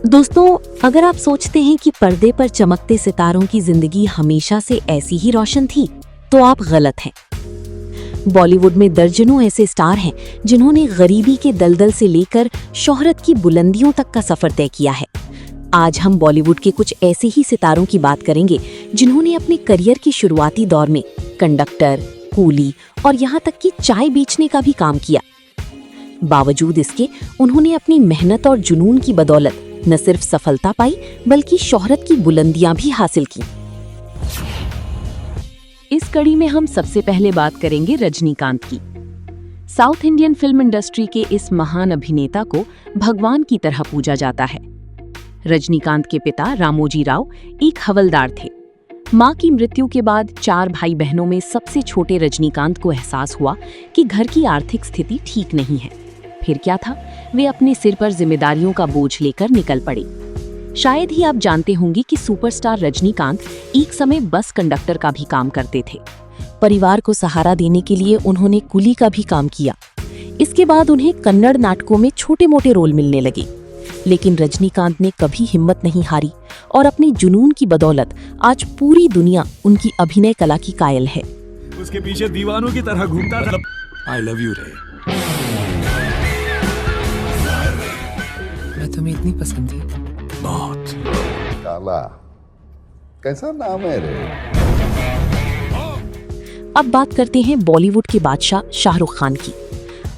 दोस्तों, अगर आप सोचते हैं कि पर्दे पर चमकते सितारों की जिंदगी हमेशा से ऐसी ही रोशन थी, तो आप गलत हैं। बॉलीवुड में दर्जनों ऐसे स्टार हैं जिन्होंने गरीबी के दलदल से लेकर शोहरत की बुलंदियों तक का सफर तय किया है। आज हम बॉलीवुड के कुछ ऐसे ही सितारों की बात करेंगे जिन्होंने अपने करियर के शुरुआती दौर में कंडक्टर, कूली और यहाँ तक कि चाय बेचने का भी काम किया। बावजूद इसके उन्होंने अपनी मेहनत और जुनून की बदौलत न सिर्फ सफलता पाई बल्कि शोहरत की बुलंदियां भी हासिल की। इस कड़ी में हम सबसे पहले बात करेंगे रजनीकांत की। साउथ इंडियन फिल्म इंडस्ट्री के इस महान अभिनेता को भगवान की तरह पूजा जाता है। रजनीकांत के पिता रामोजी राव एक हवलदार थे। मां की मृत्यु के बाद 4 भाई बहनों में सबसे छोटे रजनीकांत को एहसास हुआ कि घर की आर्थिक स्थिति ठीक नहीं है। फिर क्या था, वे अपने सिर पर जिम्मेदारियों का बोझ लेकर निकल पड़े। शायद ही आप जानते होंगे कि सुपरस्टार रजनीकांत एक समय बस कंडक्टर का भी काम करते थे। परिवार को सहारा देने के लिए उन्होंने कुली का भी काम किया। इसके बाद उन्हें कन्नड़ नाटकों में छोटे-मोटे रोल मिलने लगे, लेकिन रजनीकांत ने कभी हिम्मत नहीं हारी और अपने जुनून की बदौलत आज पूरी दुनिया उनकी अभिनय कला की कायल है। उसके पीछे दीवानों की तरह घूमता था। I love you रे। मैं तुम्हें इतनी पसंद थी। बहुत। काला, कैसा नाम है रे? अब बात करते हैं बॉलीवुड के बादशाह शाहरुख खान की।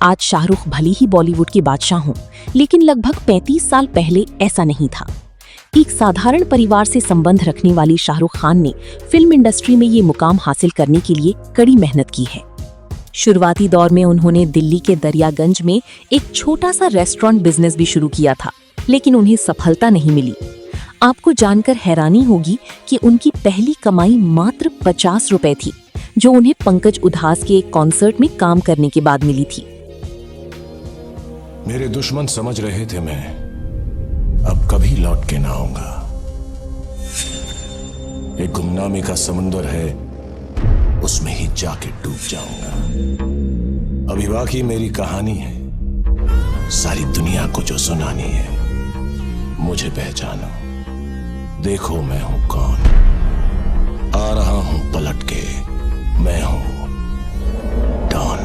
आज शाहरुख भले ही बॉलीवुड के बादशाह हों, लेकिन लगभग 35 साल पहले ऐसा नहीं था। एक साधारण परिवार से संबंध रखने वाली शाहरुख खान ने फिल्म इंडस्ट्री में ये मुकाम हासिल करने के लिए कड़ी मेहनत की है। शुरुआती दौर में उन्होंने दिल्ली के दरियागंज में एक छोटा सा रेस्टोरेंट बिजनेस भी शुरू किया था, लेकिन उन्हें सफलता नहीं मिली। आपको जानकर हैरानी होगी कि उनकी पहली कमाई मात्र 50 रुपए थी, जो उन्हें पंकज उधास के एक कॉन्सर्ट में काम करने के बाद मिली थी। मेरे दुश्मन समझ रहे थे मैं अब कभी लौट के ना आऊंगा। एक गुमनामी का समुंदर है, उसमें ही जाके डूब जाऊंगा। अभी बाकी मेरी कहानी है, सारी दुनिया को जो सुनानी है। मुझे पहचानो, देखो मैं हूं कौन। आ रहा हूं पलट के, मैं हूं डॉन।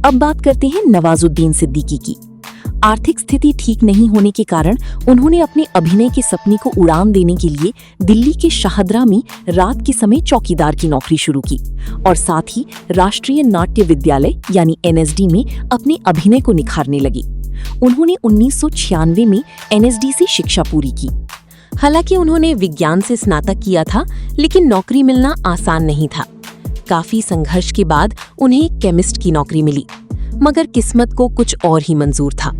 अब बात करते हैं नवाजुद्दीन सिद्दीकी की। आर्थिक स्थिति ठीक नहीं होने के कारण उन्होंने अपने अभिनय के सपने को उड़ान देने के लिए दिल्ली के शाहदरा में रात के समय चौकीदार की नौकरी शुरू की और साथ ही राष्ट्रीय नाट्य विद्यालय यानी NSD में अपने अभिनय को निखारने लगी। उन्होंने 1996 में NSD से शिक्षा पूरी की। हालांकि उन्होंने विज्ञान से स्नातक किया था, लेकिन नौकरी मिलना आसान नहीं था। काफी संघर्ष के बाद उन्हें केमिस्ट की नौकरी मिली, मगर किस्मत को कुछ और ही मंजूर था।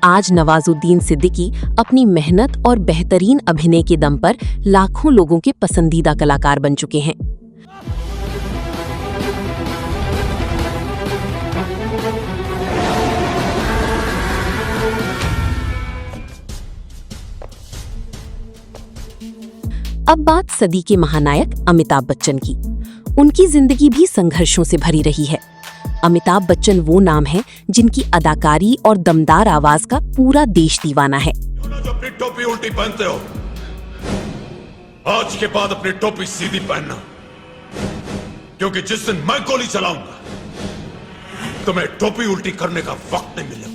आज नवाजुद्दीन सिद्दीकी अपनी मेहनत और बेहतरीन अभिनय के दम पर लाखों लोगों के पसंदीदा कलाकार बन चुके हैं। अब बात सदी के महानायक अमिताभ बच्चन की। उनकी जिंदगी भी संघर्षों से भरी रही है। अमिताभ बच्चन वो नाम है जिनकी अदाकारी और दमदार आवाज का पूरा देश दीवाना है। जो अपनी टोपी उल्टी पहनते हो, आज के बाद अपनी टोपी सीधी पहनना, क्योंकि जिस दिन मैं गोली चलाऊंगा तुम्हें टोपी उल्टी करने का वक्त नहीं मिलेगा।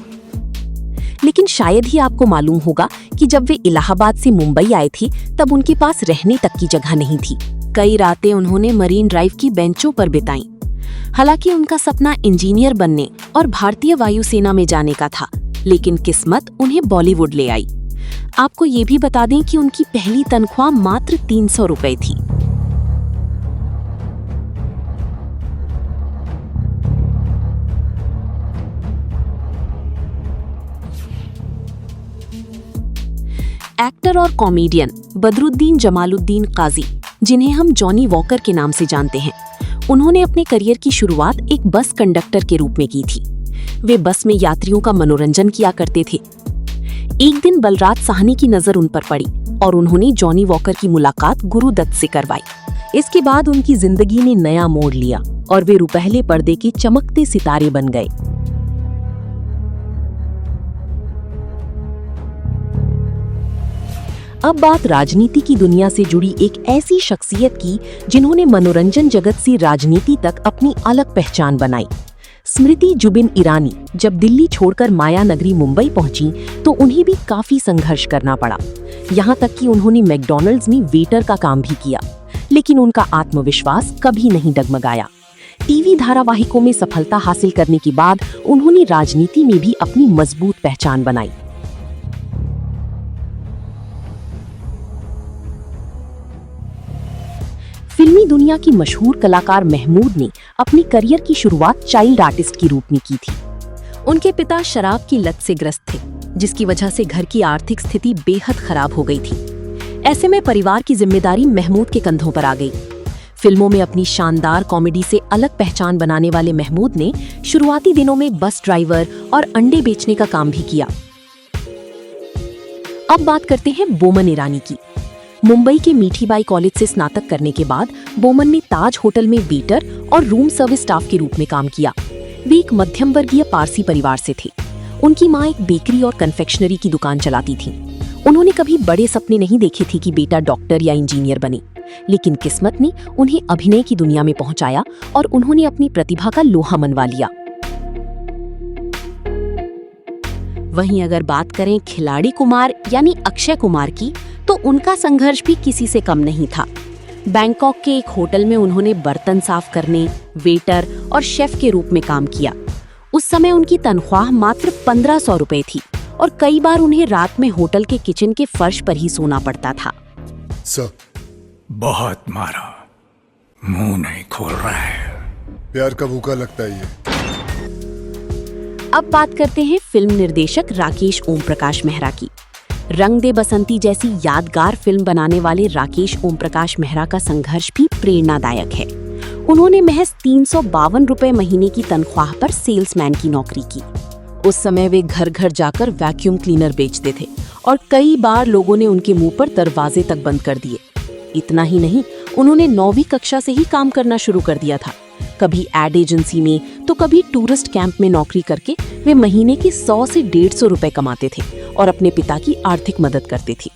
लेकिन शायद ही आपको मालूम होगा कि जब वे इलाहाबाद से मुंबई आए थे, तब उनके पास रहने तक की जगह नहीं थी। कई रातें उन्होंने मरीन ड्राइव की बेंचों पर बिताई। हालांकि उनका सपना इंजीनियर बनने और भारतीय वायुसेना में जाने का था, लेकिन किस्मत उन्हें बॉलीवुड ले आई। आपको ये भी बता दें कि उनकी पहली तनख्वाह मात्र 300 रुपए थी। एक्टर और कॉमेडियन बदरुद्दीन जमालुद्दीन काजी, जिन्हें हम जॉनी वॉकर के नाम से जानते हैं, उन्होंने अपने करियर की शुरुआत एक बस कंडक्टर के रूप में की थी। वे बस में यात्रियों का मनोरंजन किया करते थे। एक दिन बलराज साहनी की नजर उन पर पड़ी और उन्होंने जॉनी वॉकर की मुलाकात गुरुदत्त से करवाई। इसके बाद उनकी जिंदगी ने नया मोड़ लिया और वे रुपहले पर्दे के चमकते सितारे बन गए। अब बात राजनीति की दुनिया से जुड़ी एक ऐसी शख्सियत की जिन्होंने मनोरंजन जगत से राजनीति तक अपनी अलग पहचान बनाई। स्मृति जुबिन ईरानी जब दिल्ली छोड़कर माया नगरी मुंबई पहुंची तो उन्हें भी काफी संघर्ष करना पड़ा। यहाँ तक कि उन्होंने मैकडॉनल्ड्स में वेटर का काम भी किया, लेकिन उनका आत्मविश्वास कभी नहीं डगमगाया। टीवी धारावाहिकों में सफलता हासिल करने के बाद उन्होंने राजनीति में भी अपनी मजबूत पहचान बनाई। फिल्मी दुनिया की मशहूर कलाकार महमूद ने अपनी करियर की शुरुआत चाइल्ड आर्टिस्ट के रूप में की थी। उनके पिता शराब की लत से ग्रस्त थे, जिसकी वजह से घर की आर्थिक स्थिति बेहद खराब हो गई थी। ऐसे में परिवार की जिम्मेदारी महमूद के कंधों पर आ गई। फिल्मों में अपनी शानदार कॉमेडी से अलग पहचान बनाने वाले महमूद ने शुरुआती दिनों में बस ड्राइवर और अंडे बेचने का काम भी किया। अब बात करते हैं बोमन ईरानी की। मुंबई के मीठीबाई कॉलेज से स्नातक करने के बाद बोमन ने ताज होटल में वेटर और रूम सर्विस स्टाफ के रूप में काम किया। वे एक मध्यम वर्गीय पारसी परिवार से थे। उनकी मां एक बेकरी और कन्फेक्शनरी की दुकान चलाती थी। उन्होंने कभी बड़े सपने नहीं देखे थे कि बेटा डॉक्टर या इंजीनियर बने, लेकिन किस्मत ने उन्हें अभिनय की दुनिया में पहुंचाया और उन्होंने अपनी प्रतिभा का लोहा मनवा लिया। वहीं अगर बात करें खिलाड़ी कुमार यानी अक्षय कुमार की, तो उनका संघर्ष भी किसी से कम नहीं था। बैंकॉक के एक होटल में उन्होंने बर्तन साफ करने, वेटर और शेफ के रूप में काम किया। उस समय उनकी तनख्वाह मात्र 1500 रुपए थी और कई बार उन्हें रात में होटल के किचन के फर्श पर ही सोना पड़ता था। सर, बहुत मारा, मुंह नहीं खोल रहा है। प्यार का भूखा लगता है ये। अब बात करते हैं फिल्म निर्देशक राकेश ओम प्रकाश मेहरा की। रंग दे बसंती जैसी यादगार फिल्म बनाने वाले राकेश ओम प्रकाश मेहरा का संघर्ष भी प्रेरणादायक है। उन्होंने महज 352 रुपए महीने की तनख्वाह पर सेल्समैन की नौकरी की। उस समय वे घर घर जाकर वैक्यूम क्लीनर बेचते थे और कई बार लोगों ने उनके मुंह पर दरवाजे तक बंद कर दिए। इतना ही नहीं, उन्होंने 9वीं कक्षा से ही काम करना शुरू कर दिया था। कभी एड एजेंसी में तो कभी टूरिस्ट कैंप में नौकरी करके वे महीने के 100 से 150 रुपए कमाते थे और अपने पिता की आर्थिक मदद करते थे।